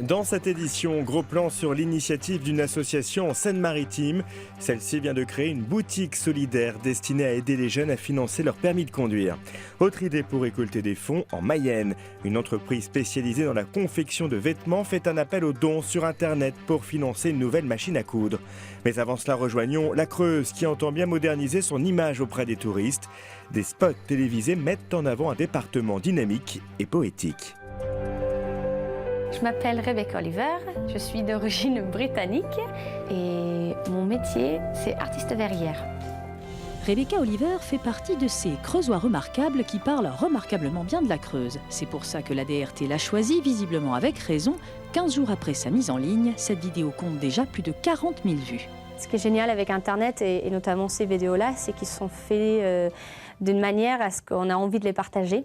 Dans cette édition, gros plan sur l'initiative d'une association en Seine-Maritime. Celle-ci vient de créer une boutique solidaire destinée à aider les jeunes à financer leur permis de conduire. Autre idée pour récolter des fonds en Mayenne. Une entreprise spécialisée dans la confection de vêtements fait un appel aux dons sur Internet pour financer une nouvelle machine à coudre. Mais avant cela, rejoignons la Creuse qui entend bien moderniser son image auprès des touristes. Des spots télévisés mettent en avant un département dynamique et poétique. Je m'appelle Rebecca Oliver, je suis d'origine britannique et mon métier, c'est artiste verrière. Rebecca Oliver fait partie de ces Creusois remarquables qui parlent remarquablement bien de la Creuse. C'est pour ça que la DRT l'a choisie, visiblement avec raison. 15 jours après sa mise en ligne, cette vidéo compte déjà plus de 40 000 vues. Ce qui est génial avec Internet et notamment ces vidéos-là, c'est qu'ils sont faits d'une manière à ce qu'on a envie de les partager.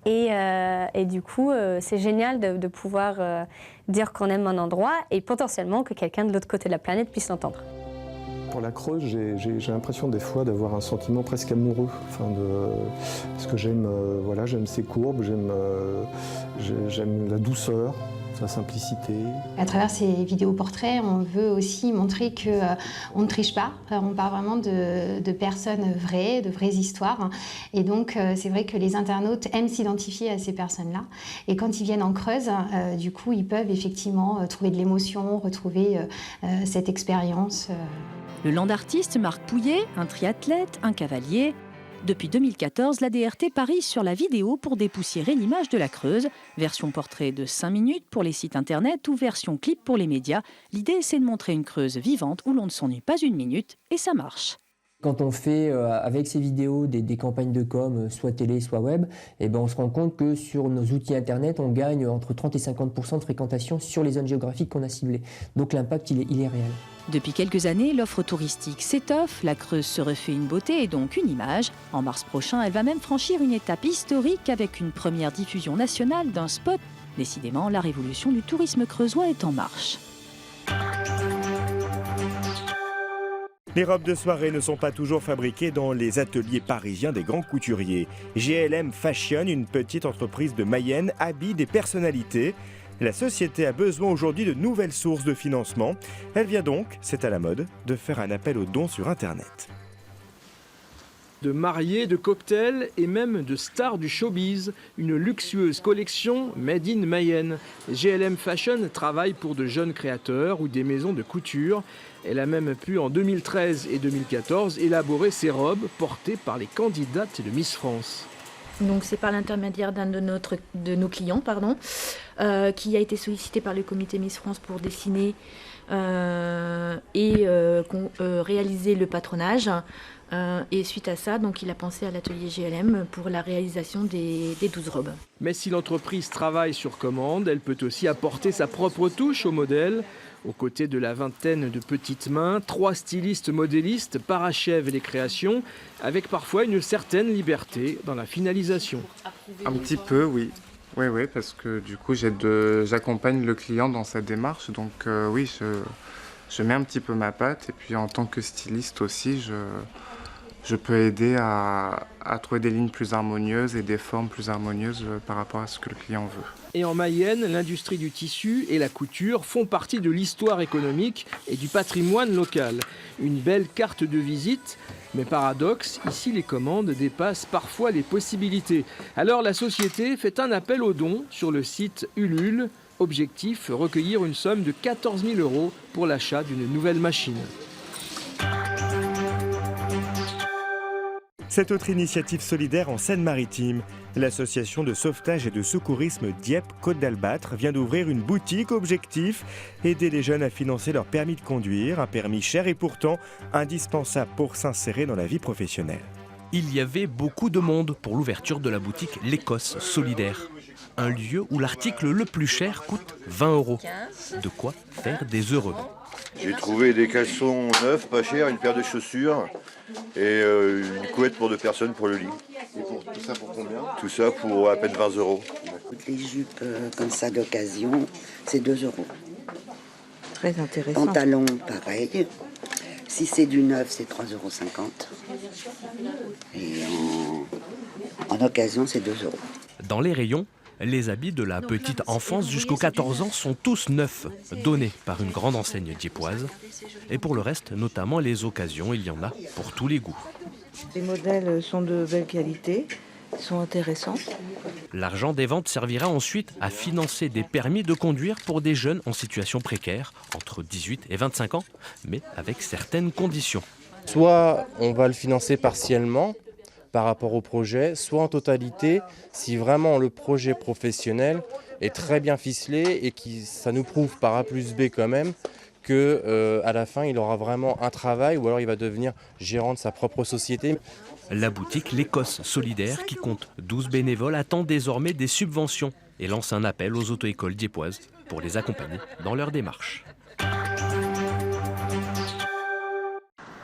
Et du coup, c'est génial de pouvoir dire qu'on aime un endroit et potentiellement que quelqu'un de l'autre côté de la planète puisse l'entendre. Pour la Creuse, j'ai l'impression des fois d'avoir un sentiment presque amoureux, parce que j'aime j'aime ses courbes, j'aime la douceur, sa simplicité. À travers ces vidéos portraits, on veut aussi montrer qu'on ne triche pas. On parle vraiment de personnes vraies, de vraies histoires. Et donc, c'est vrai que les internautes aiment s'identifier à ces personnes-là. Et quand ils viennent en Creuse, du coup, ils peuvent effectivement trouver de l'émotion, retrouver cette expérience. Le land artiste Marc Pouillet, un triathlète, un cavalier. Depuis 2014, la DRT parie sur la vidéo pour dépoussiérer l'image de la Creuse. Version portrait de 5 minutes pour les sites internet ou version clip pour les médias. L'idée, c'est de montrer une Creuse vivante où l'on ne s'ennuie pas une minute et ça marche. Quand on fait avec ces vidéos des campagnes de com, soit télé, soit web, on se rend compte que sur nos outils internet, on gagne entre 30 et 50% de fréquentation sur les zones géographiques qu'on a ciblées. Donc l'impact, il est réel. Depuis quelques années, l'offre touristique s'étoffe, la Creuse se refait une beauté et donc une image. En mars prochain, elle va même franchir une étape historique avec une première diffusion nationale d'un spot. Décidément, la révolution du tourisme creusois est en marche. Les robes de soirée ne sont pas toujours fabriquées dans les ateliers parisiens des grands couturiers. GLM Fashion, une petite entreprise de Mayenne, habille des personnalités. La société a besoin aujourd'hui de nouvelles sources de financement. Elle vient donc, c'est à la mode, de faire un appel aux dons sur Internet. De mariés, de cocktails et même de stars du showbiz. Une luxueuse collection made in Mayenne. GLM Fashion travaille pour de jeunes créateurs ou des maisons de couture. Elle a même pu en 2013 et 2014 élaborer ses robes portées par les candidates de Miss France. Donc c'est par l'intermédiaire d'un de nos clients, qui a été sollicité par le comité Miss France pour dessiner et réaliser le patronage. Et suite à ça, donc, il a pensé à l'atelier GLM pour la réalisation des 12 robes. Mais si l'entreprise travaille sur commande, elle peut aussi apporter sa propre touche au modèle. Aux côtés de la vingtaine de petites mains, 3 stylistes modélistes parachèvent les créations, avec parfois une certaine liberté dans la finalisation. Un petit peu, oui. Oui, parce que du coup, j'accompagne le client dans sa démarche. Donc oui, je mets un petit peu ma patte. Et puis en tant que styliste aussi, je peux aider à trouver des lignes plus harmonieuses et des formes plus harmonieuses par rapport à ce que le client veut. Et en Mayenne, l'industrie du tissu et la couture font partie de l'histoire économique et du patrimoine local. Une belle carte de visite, mais paradoxe, ici les commandes dépassent parfois les possibilités. Alors la société fait un appel aux dons sur le site Ulule. Objectif, recueillir une somme de 14 000 € pour l'achat d'une nouvelle machine. Cette autre initiative solidaire en Seine-Maritime, l'association de sauvetage et de secourisme Dieppe-Côte d'Albâtre vient d'ouvrir une boutique. Objectif, aider les jeunes à financer leur permis de conduire, un permis cher et pourtant indispensable pour s'insérer dans la vie professionnelle. Il y avait beaucoup de monde pour l'ouverture de la boutique L'Écosse Solidaire. Un lieu où l'article le plus cher coûte 20 €. De quoi faire des heureux. J'ai trouvé des caleçons neufs, pas chers, une paire de chaussures et une couette pour 2 personnes pour le lit. Et tout ça pour combien? Tout ça pour à peine 20 €. Les jupes comme ça d'occasion, c'est 2 €. Très intéressant. Pantalon, pareil. Si c'est du neuf, c'est 3,50 €. Et en occasion, c'est 2 €. Dans les rayons, Les habits de la petite enfance jusqu'aux 14 ans sont tous neufs, donnés par une grande enseigne diepoise. Et pour le reste, notamment les occasions, il y en a pour tous les goûts. Les modèles sont de belle qualité, sont intéressants. L'argent des ventes servira ensuite à financer des permis de conduire pour des jeunes en situation précaire, entre 18 et 25 ans, mais avec certaines conditions. Soit on va le financer partiellement par rapport au projet, soit en totalité si vraiment le projet professionnel est très bien ficelé et que ça nous prouve par A plus B quand même qu'à la fin il aura vraiment un travail ou alors il va devenir gérant de sa propre société. La boutique L'Écosse Solidaire, qui compte 12 bénévoles, attend désormais des subventions et lance un appel aux auto-écoles diepoises pour les accompagner dans leur démarche.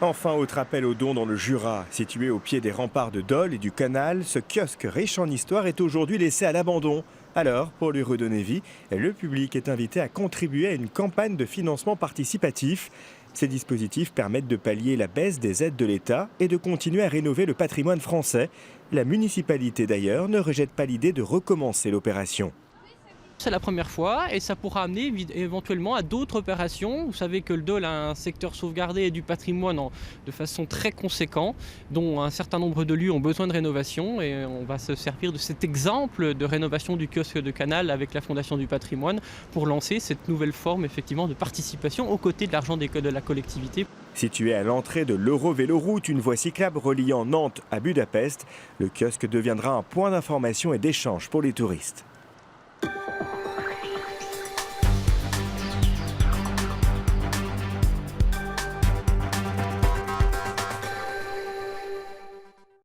Enfin, autre appel aux dons dans le Jura. Situé au pied des remparts de Dole et du canal, ce kiosque riche en histoire est aujourd'hui laissé à l'abandon. Alors, pour lui redonner vie, le public est invité à contribuer à une campagne de financement participatif. Ces dispositifs permettent de pallier la baisse des aides de l'État et de continuer à rénover le patrimoine français. La municipalité d'ailleurs ne rejette pas l'idée de recommencer l'opération. C'est la première fois et ça pourra amener éventuellement à d'autres opérations. Vous savez que le Dole a un secteur sauvegardé et du patrimoine de façon très conséquente, dont un certain nombre de lieux ont besoin de rénovation et on va se servir de cet exemple de rénovation du kiosque de canal avec la Fondation du patrimoine pour lancer cette nouvelle forme effectivement de participation aux côtés de l'argent de la collectivité. Situé à l'entrée de l'Eurovéloroute, une voie cyclable reliant Nantes à Budapest, le kiosque deviendra un point d'information et d'échange pour les touristes.